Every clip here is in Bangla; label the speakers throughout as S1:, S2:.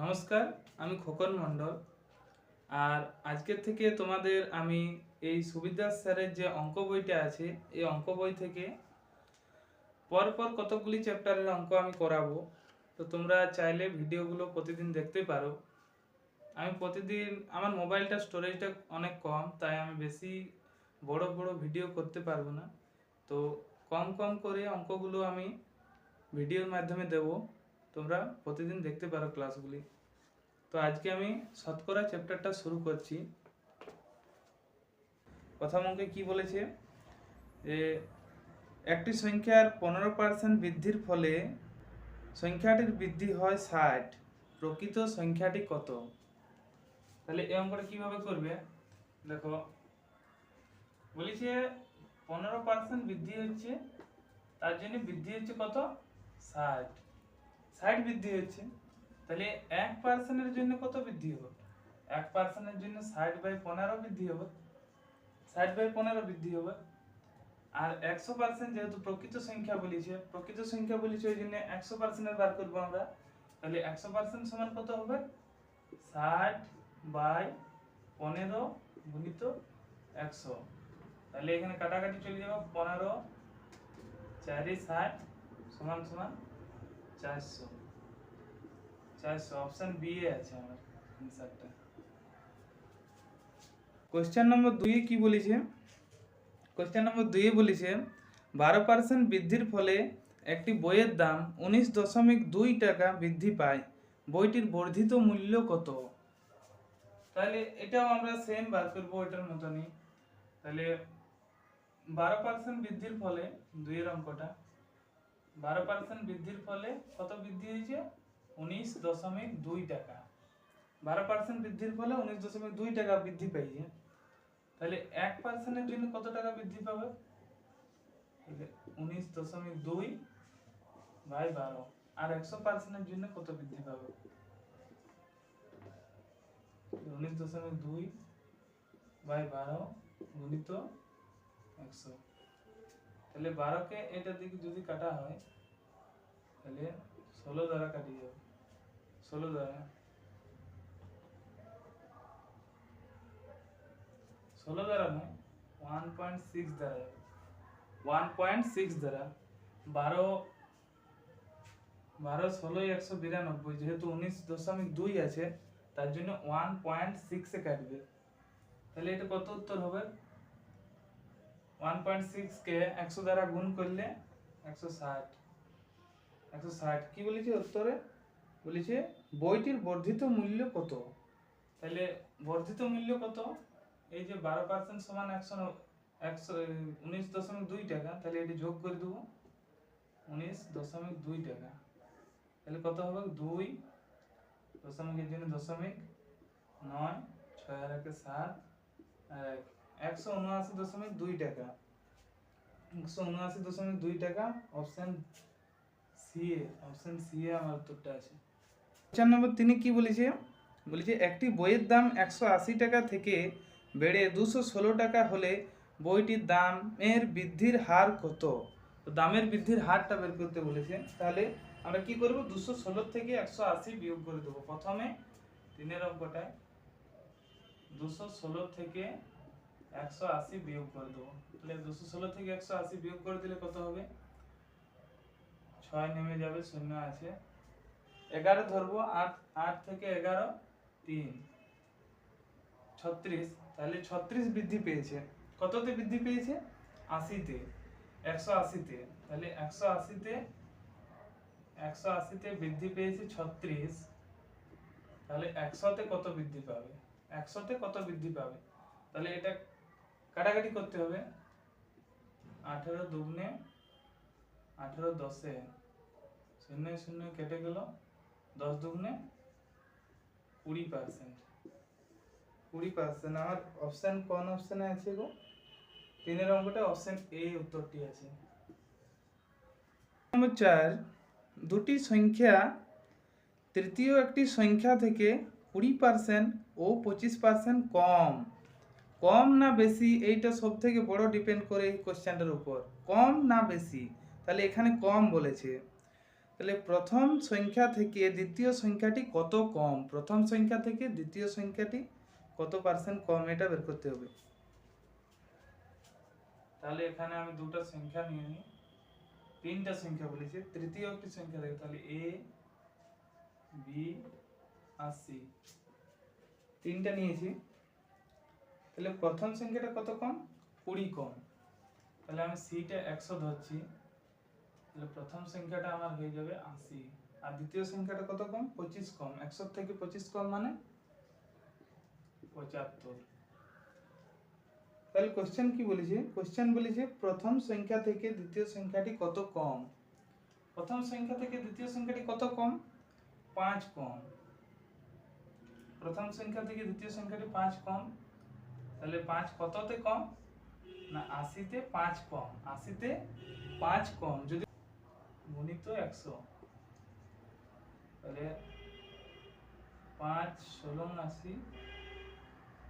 S1: নমস্কার, আমি খোকন মণ্ডল। আর আজকের থেকে তোমাদের আমি এই সুবিদাস স্যারের যে অঙ্ক বইটা আছে, এই অঙ্ক বই থেকে পরপর কতগুলি চ্যাপ্টারের অঙ্ক আমি করাবো। তো তোমরা চাইলে ভিডিওগুলো প্রতিদিন দেখতে পারো। আমি প্রতিদিন আমার মোবাইলটা স্টোরেজটা অনেক কম, তাই আমি বেশি বড় বড় ভিডিও করতে পারবো না। তো কম কম করে অঙ্কগুলো আমি ভিডিওর মাধ্যমে দেব, তোমরা প্রতিদিন দেখতে পারো ক্লাসগুলি। তো আজকে আমি শতকরা চ্যাপ্টারটা শুরু করছি। প্রথম অঙ্কে কি বলেছে যে একটি সংখ্যার 15% বৃদ্ধির ফলে সংখ্যাটির বৃদ্ধি হয় 60, প্রকৃত সংখ্যাটি কত? তাহলে এই অঙ্কটা কিভাবে করবে দেখো, বলেছে 15% বৃদ্ধি হচ্ছে, তার জন্য বৃদ্ধি হচ্ছে কত? 60 বৃদ্ধি হচ্ছে। তাহলে 1% জন্য কত বৃদ্ধি হবে? 1% জন্য 60/15 বৃদ্ধি হবে, 60/15 বৃদ্ধি হবে। আর 100% যেহেতু প্রকৃত সংখ্যা বলেছে ওই জন্য 100% বার করবো আমরা। তাহলে 100% সমান কত হবে? 60/15 গুণিত 100। তাহলে এখানে কাটাকাটি চলে যাবে, 15 4 60 সমান সমান 400। অপশন বি এ আছে আমার অ্যানসারটা। কোশ্চেন নম্বর 2 কি বলেছে? কোশ্চেন নম্বর 2 বলেছে 12% বৃদ্ধির ফলে একটি বইয়ের দাম 19.2 টাকা বৃদ্ধি পায়, বইটির বর্ধিত মূল্য কত? তাহলে এটাও আমরা সেম বার করবো ওইটার মতনই। তাহলে 12% বৃদ্ধির ফলে, 2 এর অঙ্কটা, 12% বৃদ্ধির ফলে কত বৃদ্ধি হয়েছে? 19.2 টাকা। 12% বৃদ্ধির ফলে 19.2 টাকা বৃদ্ধি পেয়েছে। তাহলে 1%-এর জন্য কত টাকা বৃদ্ধি পাবে? 19.2/12। আর 100%-এর জন্য কত বৃদ্ধি পাবে? 19.2/12 গুণিত 100। তাহলে 12কে এটার দিকে যদি কাটা হয় তাহলে 16 দ্বারা কাটি যাবে, 16 দ্বারা 16 দ্বারা নয়, 1.6 দ্বারা যাবে, 1.6 দ্বারা। 12 16 192, যেহেতু 19.2 আছে তার জন্য 1.6 এ কাটবে। তাহলে এটা কত উত্তর হবে? 1.6 কে 100 দ্বারা গুণ করলে 160। কি বলেছে উত্তরে? বলেছে বইটির বর্ধিত মূল্য কত? তাহলে বর্ধিত মূল্য কত? এই যে 12% সমান 19.2 টাকা, তাহলে এটি যোগ করে দেবো, 19.2 টাকা। তাহলে কত হবে? 2 দশমিকের জন্য দশমিক, 9 6 আর 1 7 আর 179.2 টাকা। 179.2 টাকা। অপশন সি এ আমার উত্তরটা আছে। কোশ্চেন নম্বর 3 কি বলেছে? বলেছে একটি বইয়ের দাম 180 টাকা থেকে বেড়ে 216 টাকা হলে বইটির দামের বৃদ্ধির হার কত? তো দামের বৃদ্ধির হারটা বের করতে বলেছে। তাহলে আমরা কি করব? 216 থেকে 180 বিয়োগ করে দেবো। প্রথমে 3 অঙ্কটায় 216 থেকে 180 বিয়োগ করে দেবো। তাহলে 216 থেকে 180 বিয়োগ করে দিলে কত হবে? 6 নেমে যাবে, 0 আছে, 11 ধরবো, 8 থেকে 11 3 36। তাহলে 36 বৃদ্ধি পেয়েছে। কততে বৃদ্ধি পেয়েছে? 80-তে, 180-তে। তাহলে 180-তে বৃদ্ধি পেয়েছে 36। তাহলে 100-তে কত বৃদ্ধি পাবে? 100-তে কত বৃদ্ধি পাবে? তাহলে এটা কাটাকাটি করতে হবে। 18 দুগুণে 18 10-এ 0 0 কেটে গেল, 10 দুগুণে 20%। 20%। আমার অপশন কোন অপশনে আছে গো? 3 অঙ্কটা অপশন এ উত্তরটি আছে। নম্বর 4, দুটি সংখ্যা তৃতীয় একটি সংখ্যা থেকে 20% ও 25% কম না বেশি? এইটা সব থেকে বড় ডিপেন্ড করে এই কোশ্চেনটার উপর, কম না বেশি। তাহলে এখানে কম বলেছে, তাহলে প্রথম সংখ্যা থেকে দ্বিতীয় সংখ্যাটি কত কম, প্রথম সংখ্যা থেকে দ্বিতীয় সংখ্যাটি কত পার্সেন্ট কম, এটা বের করতে হবে। তাহলে এখানে আমি দুটো সংখ্যা নিয়ে নিই, তিনটা সংখ্যা বলেছে, তৃতীয় একটি সংখ্যা দেখো, তাহলে এ বি আর সি, তিনটা নিয়েছি। তাহলে প্রথম সংখ্যাটা কত কম, 20 কম, তাহলে আমি সিটা 100 ধরছি, তাহলে প্রথম সংখ্যাটা আমার হয়ে যাবে 80, আর দ্বিতীয় সংখ্যাটা কত কম, 25 কম, 100 থেকে 25 কম মানে 75। তাহলে কোশ্চেন কি বলেছে, কোশ্চেন বলেছে প্রথম সংখ্যা থেকে দ্বিতীয় সংখ্যাটি কত কম, প্রথম সংখ্যা থেকে দ্বিতীয় সংখ্যাটি কত কম, 5 কম, প্রথম সংখ্যা থেকে দ্বিতীয় সংখ্যাটি 5 কম, তাহলে 5 কততে কম না 80 তে 5 কম, 80 তে 5 কম, যদি গুণিত 100, তাহলে 5 ষোলং 80,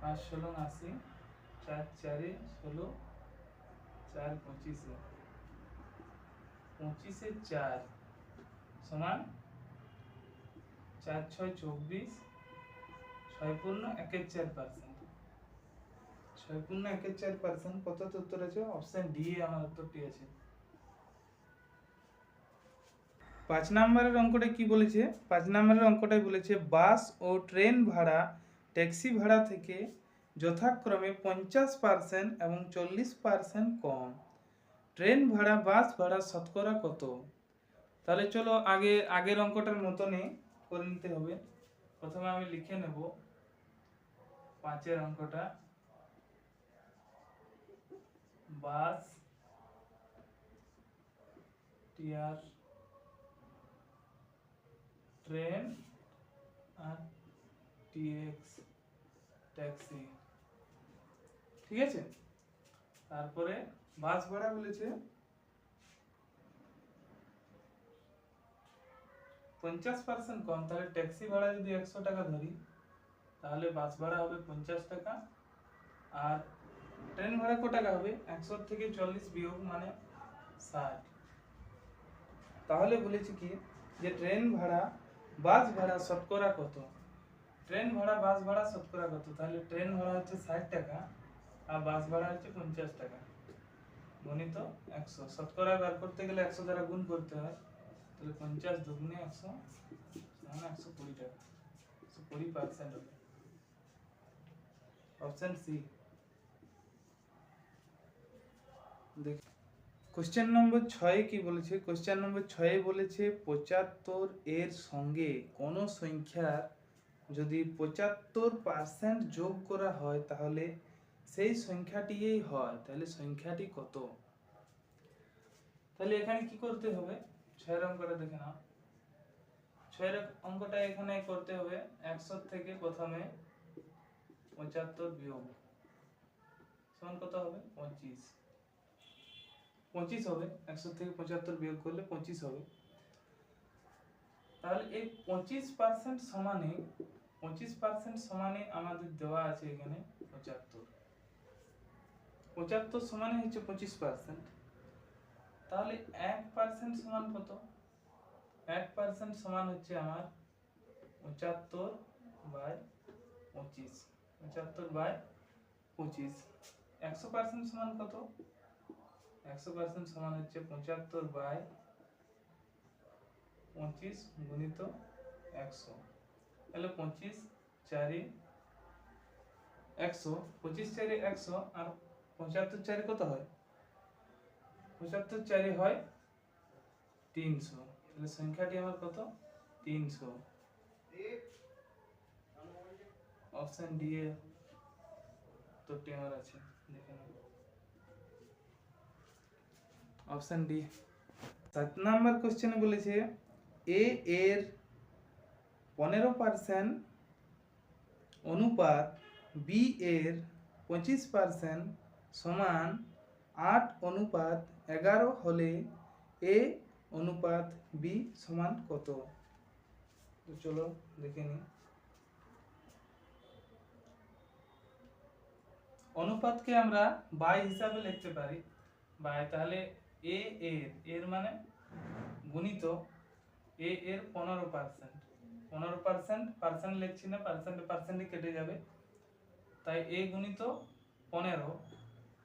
S1: 5 ষোলং 80, 4 4 16, 4 25, 25 4 সমান 4 6 24, 6 পূর্ণ 1/4%, 6 পূর্ণ 1/4%, কত উত্তর আছে, অপশন ডি এ আমার উত্তরটি আছে। 5 নম্বরের অঙ্কটা কি বলেছে, 5 নম্বরের অঙ্কটাই বলেছে বাস ও ট্রেন ভাড়া ট্যাক্সি ভাড়া থেকে যথাক্রমে 50% এবং 40% কম, ট্রেন ভাড়া বাস ভাড়া শতকরা কত। তাহলে চলো আগের অঙ্কটার মতনই করে নিতে হবে। প্রথমে আমি লিখে নেব 5-এর অঙ্কটা, বাস টিআর ট্রেন আর টিএক্স ট্যাক্সি, ঠিক আছে। তারপরে বাস ভাড়া বলেছে 50% কম, তাহলে ট্যাক্সি ভাড়া যদি 100 টাকা ধরি তাহলে বাস ভাড়া হবে 50 টাকা, আর ট্রেন ভাড়া কত টাকা হবে, 100 থেকে 40 বিয়োগ মানে 60। তাহলে বলেছি কি যে ট্রেন ভাড়া বাস ভাড়া শতকরা কত, ট্রেন ভাড়া বাস ভাড়া শতকরা কত, তাহলে ট্রেন ভাড়া হচ্ছে 60 টাকা আর বাস ভাড়া হচ্ছে 50 টাকা, গণিত 100, শতকরা বার করতে গেলে 100 দ্বারা গুণ করতে হয়, তাহলে 50 দুগুণে 100 মানে 120 টাকা, 120% হবে, অপশন সি। দেখ কোশ্চেন নম্বর 6 কি বলেছে, কোশ্চেন নম্বর 6 বলেছে 75 এর সঙ্গে কোন সংখ্যার যদি 75% যোগ করা হয় তাহলে সেই সংখ্যাটিই হয়, তাহলে সংখ্যাটি কত। তাহলে এখানে কি করতে হবে, 6-এর অঙ্কটা দেখে নাও, 6-এর অঙ্কটা এখানে করতে হবে 100 থেকে প্রথমে 75 বিয়োগ সমান কত হবে, 25, 25 হবে, 100 থেকে 75 বিয়োগ করলে 25 হবে। তাহলে এই 25% সমানে 25% সমানে আমাদের দেওয়া আছে এখানে 75, 75 সমানে হচ্ছে 25%, তাহলে 1% সমান কত, 1% সমান হচ্ছে আমার 75/25, 75/25, 100% সমান কত, 100% সমান হচ্ছে 75/25 গুণিত 100, তাহলে 25 4 100, 25 4 100 আর 75 4 কত হয়, 75 4 হয় 300, তাহলে সংখ্যাটি আমার কত, 300, অপশন ডি এর উত্তরটি আমার আছে, দেখে নাও অপশন ডি। 7 নাম্বার কোশ্চেনে বলেছে এ এর 15% অনুপাত বি এর 25% সমান 8:11 হলে এ অনুপাত বি সমান কত। তো চলো দেখে নিই, অনুপাতকে আমরা বাই হিসাবে লিখতে পারি, বাই, তাহলে এ এর মানে গুণিত এ এর 15%, 15% পার্সেন্ট লিখছি না, পার্সেন্টে কেটে যাবে, তাই এ গুণিত 15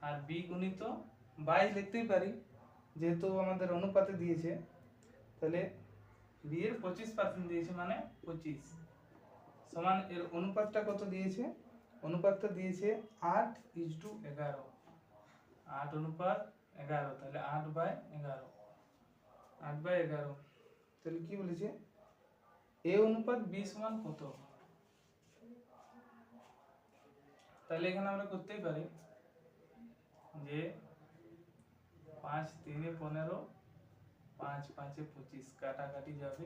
S1: আর বি গুণিত 22 লিখতেই পারি, যেহেতু আমাদের অনুপাতে দিয়েছে। তাহলে বি এর 25% দিয়েছে, মানে 25 সমান এর অনুপাতটা কত দিয়েছে? অনুপাতটা দিয়েছে 8:11, 8:11, তাহলে 8/11, 8/11। তাহলে কি বলেছে? এ অনুপাত বি সমান কত? তাহলে এখানে আমরা করতেই পারি যে 5 3 15, 5 5 25, কাটাকাটি যাবে,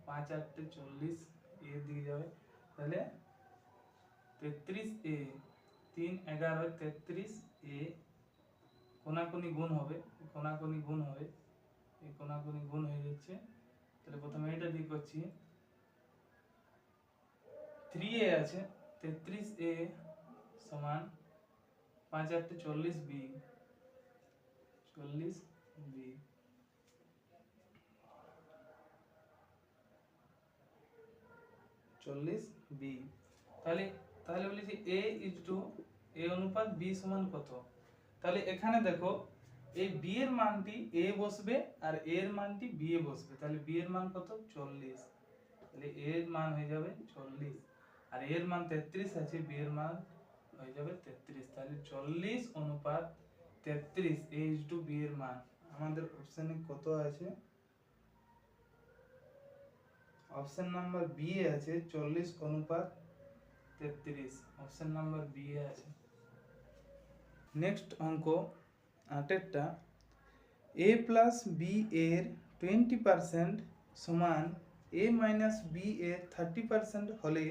S1: 5 8 40, এর দিকে যাবে, তাহলে 33 এ, 3 11 33 এ, কোনাকুনি গুণ হবে, কোনাকুনি গুণ হবে, এই কোনাকুনি গুণ হয়ে যাচ্ছে। তাহলে প্রথমে এটা দিয়ে করছি, 3a আছে, 33a সমান 5 8 40b, 40b, তাহলে তাহলে বলেছি a a অনুপাত b সমান কত? তাহলে এখানে দেখো, এই b এর মানটি a বসবে আর a এর মানটি b এ বসবে, তাহলে b এর মান কত? 40, তাহলে a এর মান হয়ে যাবে 40, আর a এর মান 33 আছে, b এর মান হয়ে যাবে 33, তাহলে 40 অনুপাত 33 a b এর মান আমাদের অপশনে কত আছে? অপশন নাম্বার বি এ আছে 40 অনুপাত 33, অপশন নাম্বার বি এ আছে। নেক্সট অঙ্ক 8টা, a প্লাস বি এর 20% সমান a মাইনাস বি এর 30% হলে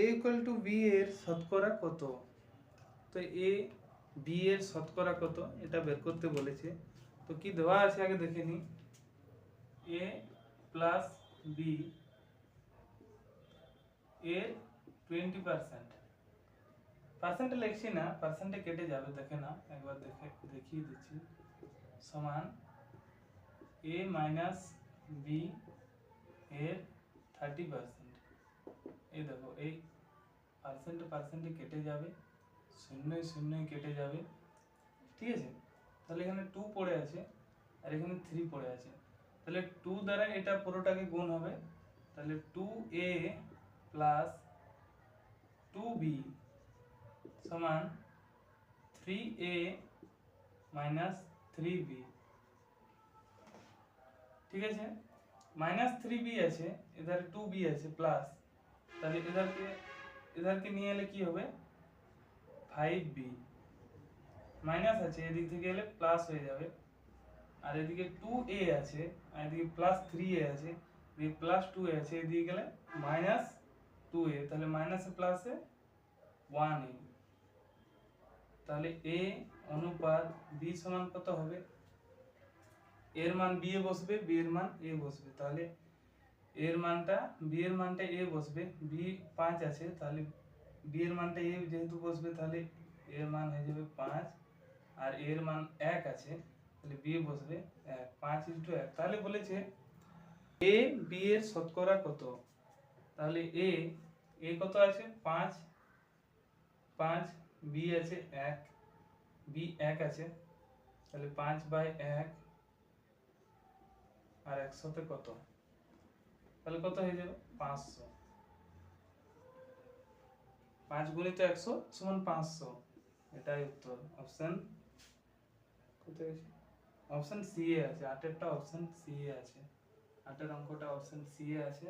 S1: a ইকুয়াল টু বি এর শতকরা কত? তো a b এর শতকরা কত এটা বের করতে বলেছে। তো কি দেওয়া আছে আগে দেখে নি, a প্লাস বি এর 20%, পার্সেন্টে লিখছি না, পার্সেন্টে কেটে যাবে, দেখে না, একবার দেখিয়ে দিচ্ছি, সমান a মাইনাস বি এর 30%। এই দেখো, এই পার্সেন্টে কেটে যাবে, শূন্য কেটে যাবে, ঠিক আছে। তাহলে এখানে 2 পড়ে আছে আর এখানে 3 পড়ে আছে, তাহলে 2 দ্বারা এটা পুরোটাকে গুণ হবে, তাহলে 2a প্লাস 2b সমান 3a মাইনাস 3b, ঠিক আছে। মাইনাস 3b আছে, এধারে 2b আছে প্লাস, তাহলে এধারকে নিয়ে এলে কি হবে? 5b, মাইনাস আছে, এদিক থেকে এলে প্লাস হয়ে যাবে, আর এদিকে 2a আছে আর এদিকে প্লাস 3a আছে, এদিকে প্লাস 2a আছে, এদিকে গেলে মাইনাস 2a, তাহলে মাইনাসে প্লাসে 1a, তাহলে a অনুপাত b সমান কত হবে? এর মান b এ বসবে, b এর মান a বসবে, তাহলে এর মানটা b এর মানটা a বসবে, b 5 আছে, তাহলে b এর মানটা a যেহেতু বসবে, তাহলে এর মান হয়ে যাবে 5, আর এর মান 1 আছে, তাহলে b বসবে 1, 5:1। তাহলে বলেছে a b এর শতকরা কত? তাহলে a কত আছে? 5, 5, b আছে 1, b 1 আছে, তাহলে 5/1 আর 100 তে কত? তাহলে কত হয়ে যাবে? 500, 5 গুণিত 100 সমান 500, এটাই উত্তর। অপশন কোথায় আছে? অপশন সি এ আছে, 8এরটা অপশন সি এ আছে, 8এর অঙ্কটা অপশন সি এ আছে।